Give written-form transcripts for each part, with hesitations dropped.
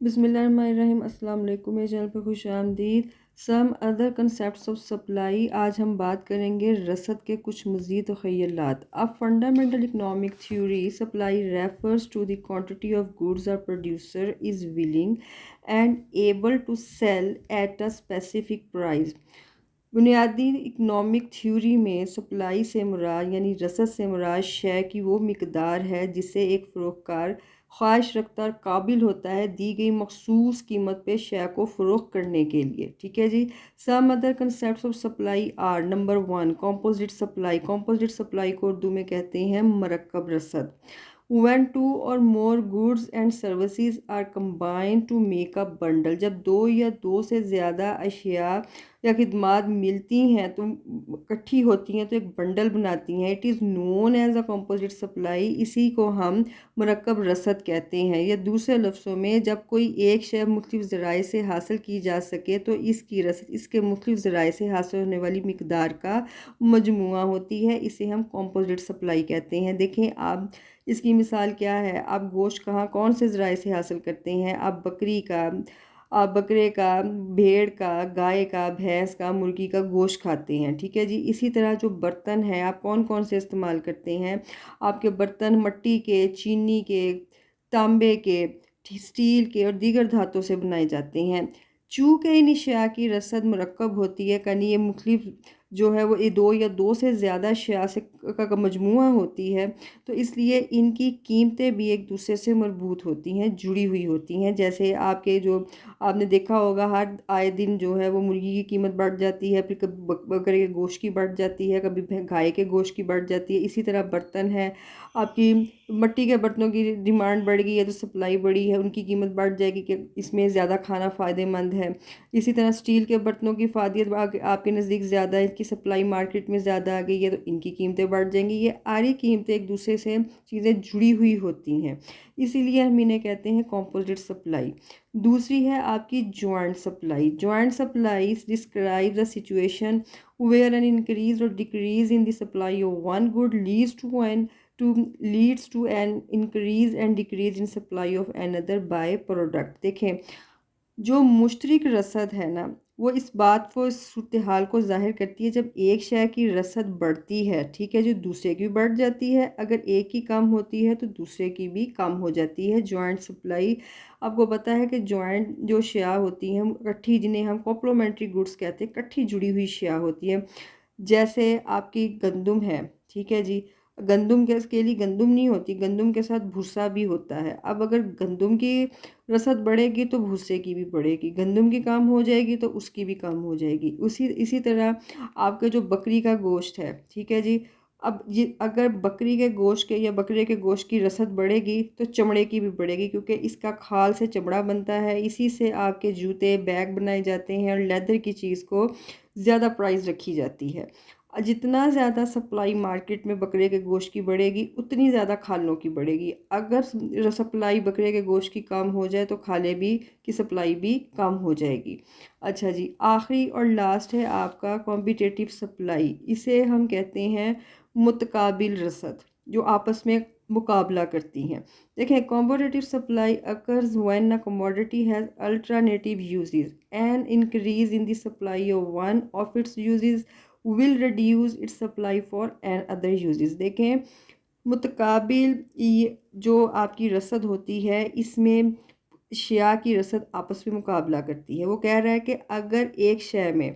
بسم اللہ الرحمن الرحیم۔ السلام علیکم، میرے چینل پہ خوش آمدید۔ Some other concepts of supply, آج ہم بات کریں گے رسد کے کچھ مزید تخیلات۔ Fundamental economic theory supply refers to the quantity of goods are producer is willing and able to sell at a specific price. بنیادی اکنامک تھیوری میں سپلائی سے مراد یعنی رسد سے مراد شے کی وہ مقدار ہے جسے ایک فروخت کار خواہش رکھتا اور قابل ہوتا ہے دی گئی مخصوص قیمت پہ شے کو فروخت کرنے کے لیے۔ ٹھیک ہے جی۔ Some other concepts of supply are: number 1، composite supply. Composite supply کو اردو میں کہتے ہیں مرکب رسد۔ when two or more goods and services are combined to make a bundle، جب دو یا دو سے زیادہ اشیاء یا خدمات ملتی ہیں تو اکٹھی ہوتی ہیں تو ایک بنڈل بناتی ہیں، it is known as a composite supply, اسی کو ہم مرکب رسد کہتے ہیں۔ یا دوسرے لفظوں میں جب کوئی ایک شے مختلف ذرائع سے حاصل کی جا سکے تو اس کی رسد اس کے مختلف ذرائع سے حاصل ہونے والی مقدار کا مجموعہ ہوتی ہے، اسے ہم کمپوزٹ سپلائی کہتے ہیں۔ دیکھیں آپ اس کی مثال کیا ہے، آپ گوشت کون سے ذرائع سے حاصل کرتے ہیں؟ آپ بکرے کا، بھیڑ کا، گائے کا، بھینس کا، مرغی کا گوشت کھاتے ہیں۔ ٹھیک ہے جی۔ اسی طرح جو برتن ہیں آپ کون سے استعمال کرتے ہیں؟ آپ کے برتن مٹی کے، چینی کے، تانبے کے، اسٹیل کے اور دیگر دھاتوں سے بنائے جاتے ہیں۔ چونکہ ان اشیاء کی رسد مرکب ہوتی ہے، یعنی یہ مختلف جو ہے وہ دو یا دو سے زیادہ اشیاء کا مجموعہ ہوتی ہے، تو اس لیے ان کی قیمتیں بھی ایک دوسرے سے مربوط ہوتی ہیں، جڑی ہوئی ہوتی ہیں۔ جیسے آپ نے دیکھا ہوگا ہر آئے دن جو ہے وہ مرغی کی قیمت بڑھ جاتی ہے، پھر کبھی بکرے کے گوشت کی بڑھ جاتی ہے، کبھی گائے کے گوشت کی بڑھ جاتی ہے۔ اسی طرح برتن ہے، آپ کی مٹی کے برتنوں کی ڈیمانڈ بڑھ گئی ہے تو سپلائی بڑھی ہے، ان کی قیمت بڑھ جائے گی کہ اس میں زیادہ کھانا فائدہ مند ہے۔ اسی طرح اسٹیل کے برتنوں کی افادیت آپ کے نزدیک زیادہ ہے، ان کی سپلائی مارکیٹ میں زیادہ آ گئی ہے تو ان کی قیمتیں بڑھ جائیں گی۔ یہ ساری قیمتیں ایک دوسرے سے چیزیں جڑی ہوئی ہوتی ہیں، اسی لیے ہم انہیں کہتے ہیں کمپوزٹ سپلائی۔ دوسری ہے آپ کی joint supply. Joint supply describes a situation where an increase or decrease in the supply of one good leads to an increase and decrease in supply of another by product۔ دیکھیں جو مشترک رسد ہے نا وہ اس بات کو، اس صورتحال کو ظاہر کرتی ہے جب ایک شے کی رسد بڑھتی ہے، ٹھیک ہے جو دوسرے کی بھی بڑھ جاتی ہے، اگر ایک کی کم ہوتی ہے تو دوسرے کی بھی کم ہو جاتی ہے۔ جوائنٹ سپلائی آپ کو پتہ ہے کہ جوائنٹ جو اشیاء ہوتی ہیں اکٹھی، جنہیں ہم کمپلیمنٹری گڈس کہتے ہیں، اکٹھی جڑی ہوئی اشیاء ہوتی ہیں۔ جیسے آپ کی گندم ہے، ٹھیک ہے جی، گندم کے لیے گندم نہیں ہوتی، گندم کے ساتھ بھوسا بھی ہوتا ہے۔ اب اگر گندم کی رسد بڑھے گی تو بھوسے کی بھی بڑھے گی، گندم کی کم ہو جائے گی تو اس کی بھی کم ہو جائے گی۔ اسی طرح آپ کا جو بکری کا گوشت ہے، ٹھیک ہے جی، اب اگر بکری کے گوشت کے یا بکرے کے گوشت کی رسد بڑھے گی تو چمڑے کی بھی بڑھے گی، کیونکہ اس کا کھال سے چمڑا بنتا ہے، اسی سے آپ کے جوتے، بیگ بنائے جاتے ہیں، اور لیدر کی چیز کو زیادہ پرائز رکھی جاتی ہے۔ جتنا زیادہ سپلائی مارکیٹ میں بکرے کے گوشت کی بڑھے گی اتنی زیادہ کھالوں کی بڑھے گی۔ اگر سپلائی بکرے کے گوشت کی کم ہو جائے تو کھالے کی سپلائی بھی کم ہو جائے گی۔ اچھا جی، آخری اور لاسٹ ہے آپ کا کمپیٹیٹیو سپلائی، اسے ہم کہتے ہیں متقابل رسد، جو آپس میں مقابلہ کرتی ہیں۔ دیکھیں competitive supply occurs when a commodity has alternative uses. An increase in the supply of one of its uses will reduce its supply for other uses۔ دیکھیں متقابل جو آپ کی رسد ہوتی ہے اس میں اشیاء کی رسد آپس میں مقابلہ کرتی ہے۔ وہ کہہ رہا ہے کہ اگر ایک شے میں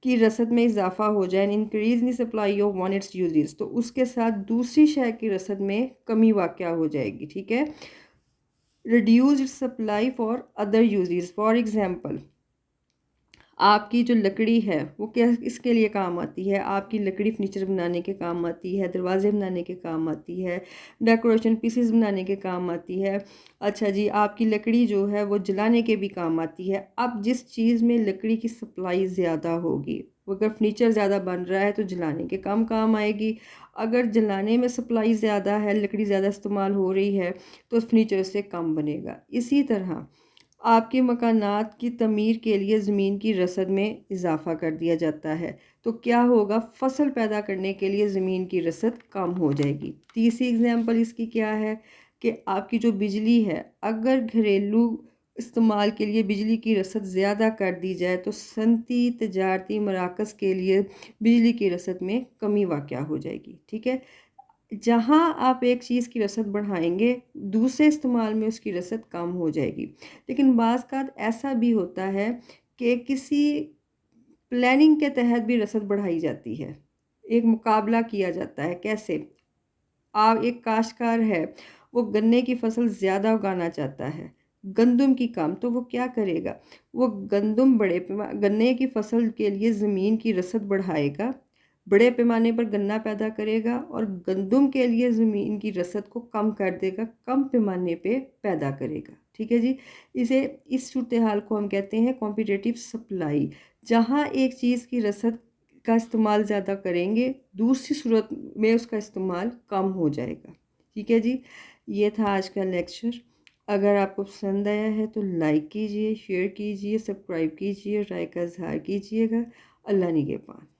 کی رسد میں اضافہ ہو جائے، increase in supply of one its uses, تو اس کے ساتھ دوسری شے کی رسد میں کمی واقع ہو جائے گی، ٹھیک ہے۔ Reduce its supply for other uses, for example آپ کی جو لکڑی ہے وہ اس کے لیے کام آتی ہے، آپ کی لکڑی فرنیچر بنانے کے کام آتی ہے، دروازے بنانے کے کام آتی ہے، ڈیکوریشن پیسز بنانے کے کام آتی ہے۔ اچھا جی، آپ کی لکڑی جو ہے وہ جلانے کے بھی کام آتی ہے۔ اب جس چیز میں لکڑی کی سپلائی زیادہ ہوگی، اگر فرنیچر زیادہ بن رہا ہے تو جلانے کے کام آئے گی، اگر جلانے میں سپلائی زیادہ ہے، لکڑی زیادہ استعمال ہو رہی ہے تو فرنیچر سے کم بنے گا۔ اسی طرح آپ کے مکانات کی تعمیر کے لیے زمین کی رسد میں اضافہ کر دیا جاتا ہے تو کیا ہوگا؟ فصل پیدا کرنے کے لیے زمین کی رسد کم ہو جائے گی۔ تیسری اگزامپل اس کی کیا ہے کہ آپ کی جو بجلی ہے، اگر گھریلو استعمال کے لیے بجلی کی رسد زیادہ کر دی جائے تو صنعتی تجارتی مراکز کے لیے بجلی کی رسد میں کمی واقع ہو جائے گی، ٹھیک ہے۔ جہاں آپ ایک چیز کی رسد بڑھائیں گے دوسرے استعمال میں اس کی رسد کم ہو جائے گی، لیکن بعض اوقات ایسا بھی ہوتا ہے کہ کسی پلاننگ کے تحت بھی رسد بڑھائی جاتی ہے، ایک مقابلہ کیا جاتا ہے۔ کیسے؟ آپ ایک کاشتکار ہے، وہ گنے کی فصل زیادہ اگانا چاہتا ہے، گندم کی کم، تو وہ کیا کرے گا؟ وہ گنے کی فصل کے لیے زمین کی رسد بڑھائے گا، بڑے پیمانے پر گنا پیدا کرے گا، اور گندم کے لیے زمین کی رسد کو کم کر دے گا، کم پیمانے پہ پیدا کرے گا، ٹھیک ہے جی۔ اس صورتحال کو ہم کہتے ہیں کمپیٹیٹیو سپلائی۔ جہاں ایک چیز کی رسد کا استعمال زیادہ کریں گے دوسری صورت میں اس کا استعمال کم ہو جائے گا، ٹھیک ہے جی۔ یہ تھا آج کا لیکچر۔ اگر آپ کو پسند آیا ہے تو لائک کیجئے، شیئر کیجئے، سبسکرائب کیجئے، رائے کا اظہار کیجئے گا۔ اللہ نگہبان۔